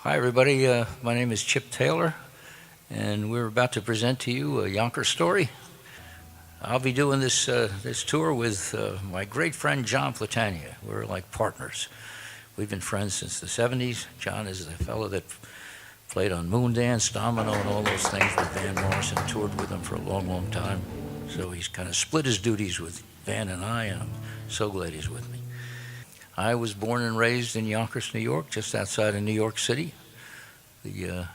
Hi, everybody. My name is Chip Taylor, and we're about to present to you a Yonkers story. I'll be doing this tour with my great friend John Platania. We're like partners. We've been friends since the 70s. John is the fellow that played on Moondance, Domino, and all those things with Van Morrison, toured with him for a long, long time. So he's kind of split his duties with Van and I'm so glad he's with me. I was born and raised in Yonkers, New York, just outside of New York City. The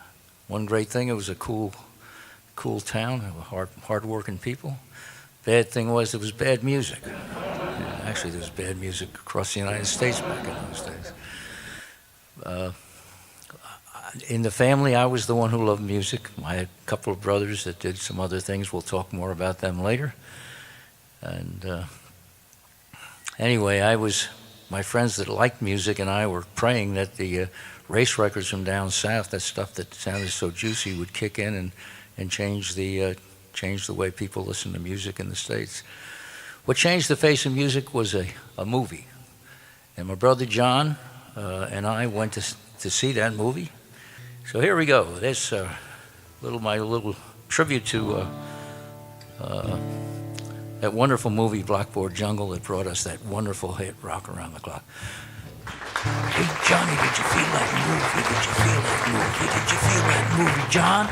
one great thing, it was a cool town, hard-working people. Bad thing was, it was bad music. Actually, there was bad music across the United States back in those days. In the family, I was the one who loved music. I had a couple of brothers that did some other things. We'll talk more about them later. And anyway, my friends that liked music and I were praying that the race records from down south, that stuff that sounded so juicy, would kick in and change the way people listen to music in the States. What changed the face of music was a movie. And my brother John and I went to see that movie. So here we go. There's my little tribute to that wonderful movie, Blackboard Jungle, that brought us that wonderful hit, Rock Around the Clock. Hey, Johnny, did you feel that movie? Did you feel that movie? Did you feel that movie, John?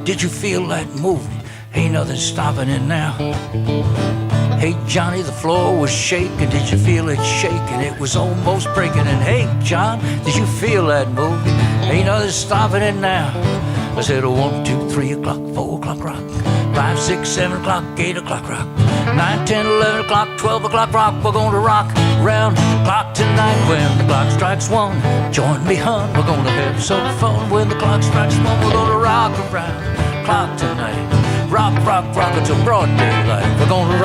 Did you feel that movie? Ain't nothing stopping it now. Hey, Johnny, the floor was shaking. Did you feel it shaking? It was almost breaking. And hey, John, did you feel that movie? Ain't nothing stopping it now. I said, 1, 2, 3 o'clock, 4 o'clock rock, 5, 6, 7 o'clock, 8 o'clock rock, 9, 10, 11 o'clock, 12 o'clock rock. We're gonna rock round the clock tonight. When the clock strikes 1, join me, hon. We're gonna have some fun. When the clock strikes 1, we're gonna rock around the clock tonight. Rock, rock, rock until broad daylight. We're gonna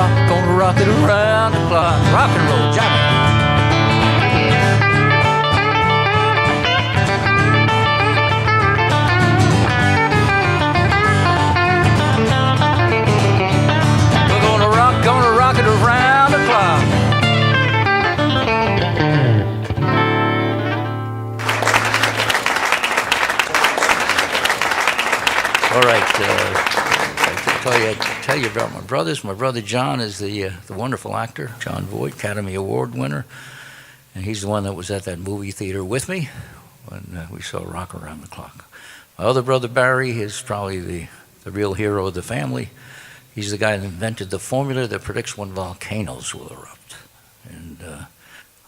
rock it around the clock. Rock and roll, Johnny. Gonna rock it around the clock. All right, I tell you about my brothers. My brother John is the wonderful actor, John Voight, Academy Award winner, and he's the one that was at that movie theater with me when we saw Rock Around the Clock. My other brother Barry is probably the real hero of the family. He's the guy that invented the formula that predicts when volcanoes will erupt. And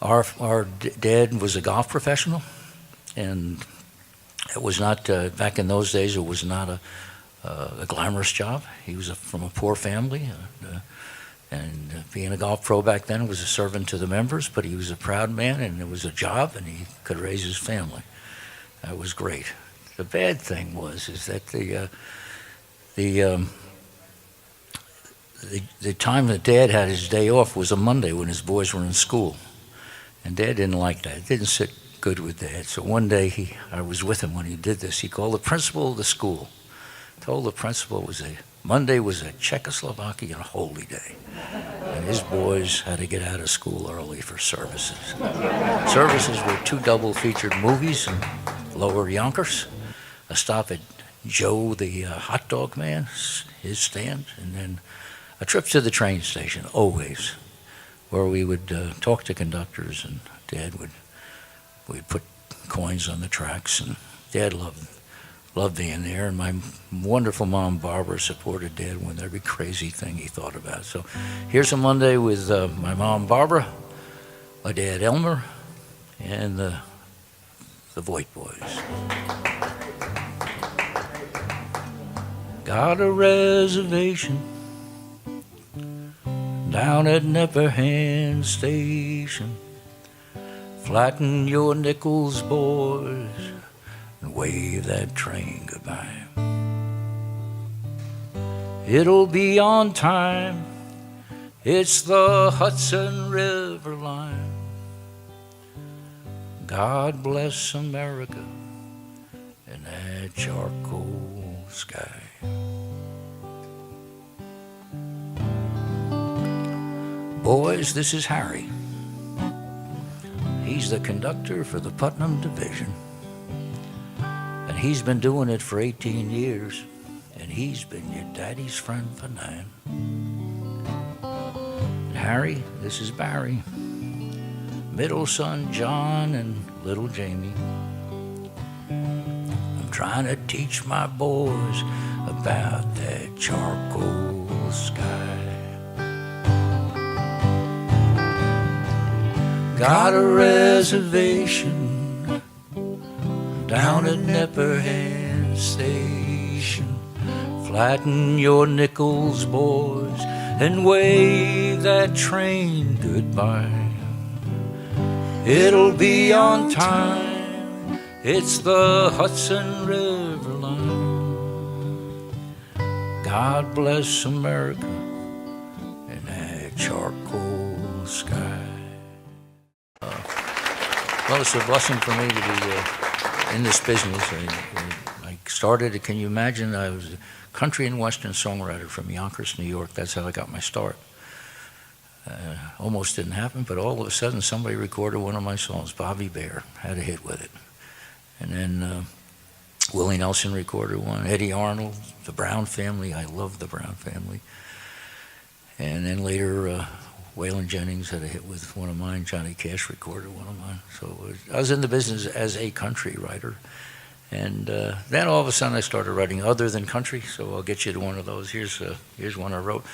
our dad was a golf professional, and it was not, back in those days, it was not a glamorous job. He was from a poor family, and being a golf pro back then was a servant to the members, but he was a proud man, and it was a job, and he could raise his family. That was great. The bad thing is that the time that Dad had his day off was a Monday when his boys were in school. And Dad didn't like that. It didn't sit good with Dad. So one day, I was with him when he did this. He called the principal of the school, told the principal Monday was a Czechoslovakian holy day. And his boys had to get out of school early for services. Services were 2 double-featured movies in Lower Yonkers, a stop at Joe the hot dog man, his stand, and then a trip to the train station, always, where we would talk to conductors, and we'd put coins on the tracks, and Dad loved being there, and my wonderful mom, Barbara, supported Dad with every crazy thing he thought about. So here's a Monday with my mom, Barbara, my dad, Elmer, and the Voight boys. Got a reservation down at Nepperhan Station. Flatten your nickels, boys, and wave that train goodbye. It'll be on time. It's the Hudson River line. God bless America and that charcoal sky. Boys, this is Harry. He's the conductor for the Putnam Division. He's been doing it for 18 years, and he's been your daddy's friend for 9. And Harry, this is Barry. Middle son John and little Jamie. I'm trying to teach my boys about that charcoal sky. Got a reservation down at Nepperhan Station. Flatten your nickels, boys, and wave that train goodbye. It'll be on time, it's the Hudson River line. God bless America and that charcoal sky. Well, it's a blessing for me to be in this business. I started, can you imagine, I was a country and western songwriter from Yonkers, New York. That's how I got my start. Almost didn't happen, but all of a sudden somebody recorded one of my songs. Bobby Bear had a hit with it. And then Willie Nelson recorded one. Eddie Arnold, the Brown family. I love the Brown family. And then later, Waylon Jennings had a hit with one of mine. Johnny Cash recorded one of mine. So I was in the business as a country writer. And then all of a sudden I started writing other than country. So I'll get you to one of those. Here's one I wrote.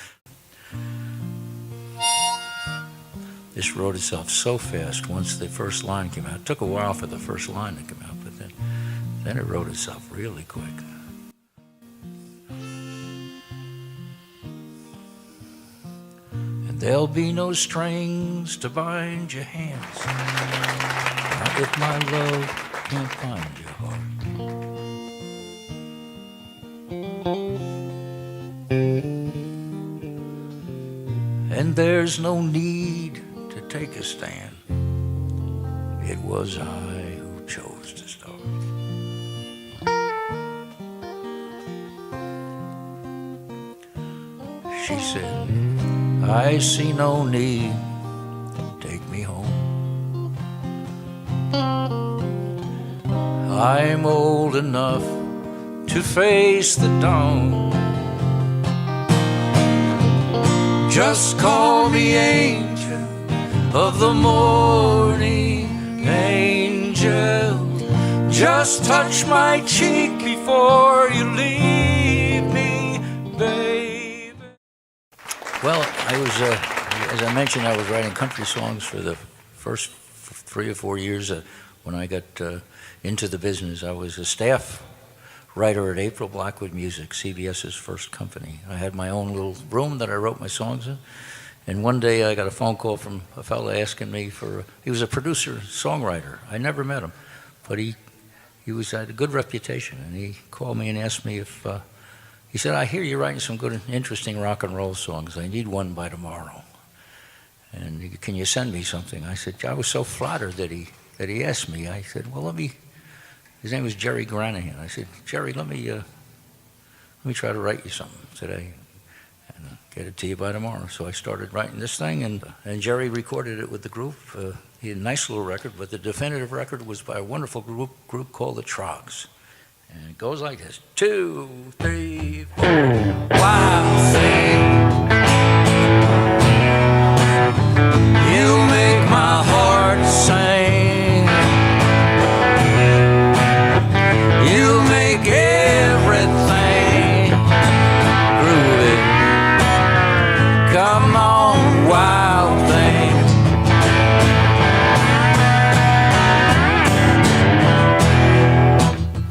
This wrote itself so fast once the first line came out. It took a while for the first line to come out, but then it wrote itself really quick. And there'll be no strings to bind your hands, not if my love can't find your heart. And there's no need to take a stand. It was I who chose to start. She said, I see no need, take me home. I'm old enough to face the dawn. Just call me angel of the morning, angel. Just touch my cheek before you leave me, baby. Well, I was, as I mentioned, I was writing country songs for the first 3 or 4 years when I got into the business. I was a staff writer at April Blackwood Music, CBS's first company. I had my own little room that I wrote my songs in. And one day I got a phone call from a fellow asking me he was a producer, songwriter. I never met him, but he had a good reputation. And he called me and asked me if, he said, I hear you're writing some good, interesting rock and roll songs. I need one by tomorrow. And can you send me something? I said, I was so flattered that he asked me. I said, well, his name was Jerry Granahan. I said, Jerry, let me try to write you something today and get it to you by tomorrow. So I started writing this thing, and Jerry recorded it with the group. He had a nice little record, but the definitive record was by a wonderful group called the Trogs. And it goes like this: 2, 3, 4. Wild thing, you make my heart sing. You make everything groovy. Come on, wild thing.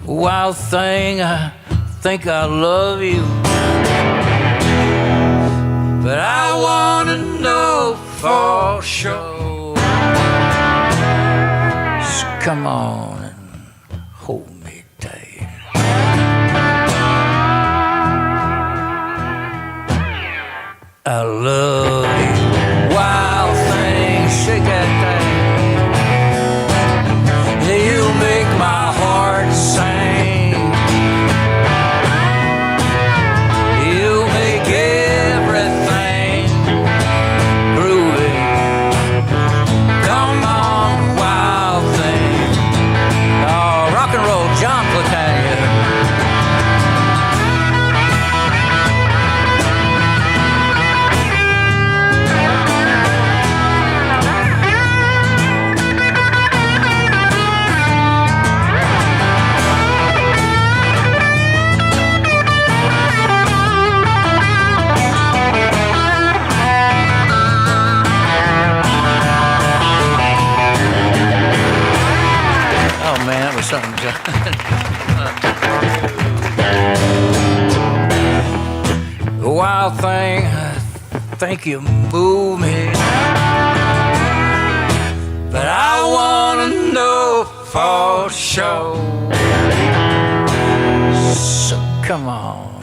Wild thing, I think I love you, but I wanna know for sure. Just come on and hold me tight. I love you, wild thing, shake that thing. You make my heart sing. You make everything groovy. Come on, wild thing. Oh, rock and roll, John Platania. man, that was something, John. A wild thing, I think you move me, but I wanna know for sure. So come on.